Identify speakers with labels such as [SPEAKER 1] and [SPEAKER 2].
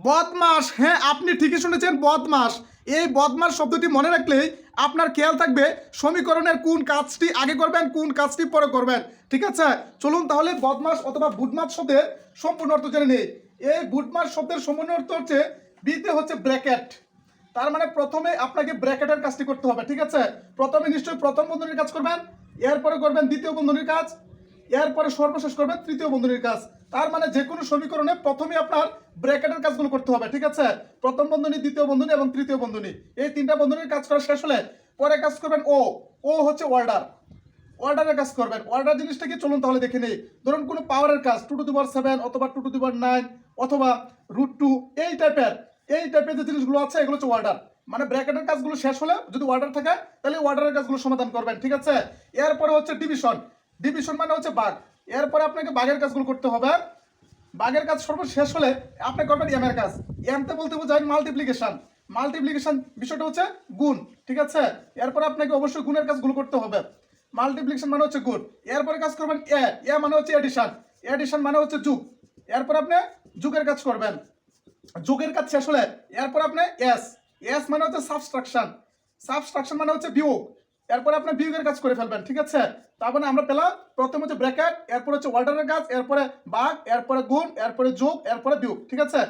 [SPEAKER 1] বদমাস, হ্যাঁ আপনি ঠিকই শুনেছেন, বদমাস। এই বদমাস শব্দটি মনে রাখলেই আপনার খেয়াল থাকবে সমীকরণের কোন কাজটি আগে করবেন, কোন কাজটি পরে করবেন। ঠিক আছে, চলুন তাহলে বদমাস অথবা বুটমাস শব্দের সম্পূর্ণ অর্থ জেনে নিই। এই বুটমাস শব্দের সম্পূর্ণ অর্থ হচ্ছে বিতে হচ্ছে ব্র্যাকেট। তার মানে প্রথমে আপনাকে ব্র্যাকেটের কাজটি করতে হবে। ঠিক আছে, প্রথমে নিশ্চয়ই প্রথম বন্ধনীর কাজ করবেন, এরপরে করবেন দ্বিতীয় বন্ধনীর কাজ, এরপরে সর্বশেষ করবেন তৃতীয় বন্ধনীর কাজ। তার মানে যে কোনো সমীকরণে প্রথমে আপনার ব্র্যাকেটের কাজগুলো করতে হবে। ঠিক আছে, প্রথম বন্ধনী, দ্বিতীয় বন্ধনী এবং তৃতীয় বন্ধনী, এই তিনটা বন্ধনীর কাজ করা শেষ হলে পরে কাজ করবেন ও। ও হচ্ছে অর্ডার, অর্ডারের কাজ করবেন। অর্ডার জিনিসটা কি চলুন তাহলে দেখে নেই। ধরুন কোনো পাওয়ারের কাজ 2^7 অথবা 2^9 অথবা √2, এই টাইপের যে জিনিসগুলো আছে এগুলো হচ্ছে অর্ডার। মানে ব্র্যাকেটের কাজগুলো শেষ হলে যদি অর্ডার থাকে তাহলে অর্ডারের কাজগুলো সমাধান করবেন। ঠিক আছে, এরপরে হচ্ছে ডিভিশন। ডিভিশন মানে হচ্ছে ভাগ। এরপরে আপনাকে ভাগের কাজগুলো করতে হবে। ভাগের কাজ সর্বশেষ হলে আপনি করবেন এম এর কাজ। এমতে বলতে বোঝায় মাল্টিপ্লিকেশন। মাল্টিপ্লিকেশন বিষয়টা হচ্ছে গুণ। ঠিক আছে, এরপরে আপনাকে অবশ্যই গুণের কাজগুলো করতে হবে। মাল্টিপ্লিকেশন মানে হচ্ছে গুণ। এরপরে কাজ করবেন এ মানে হচ্ছে এডিশন। এডিশন মানে হচ্ছে যোগ। এরপর আপনি যোগের কাজ করবেন। যোগের কাজ শেষ হলে এরপর আপনি এস। এস মানে হচ্ছে সাবট্রাকশন। সাবট্রাকশন মানে হচ্ছে বিয়োগ। এরপরে আপনি বিয়োগের কাজ করে ফেলবেন। ঠিক আছে, তার মানে আমরা পেলাম প্রথম হচ্ছে ব্র্যাকেট, এরপর হচ্ছে অর্ডারের কাজ, এরপরে ভাগ, এরপরে গুণ, এরপরে যোগ, এরপরে বিয়োগ। ঠিক আছে।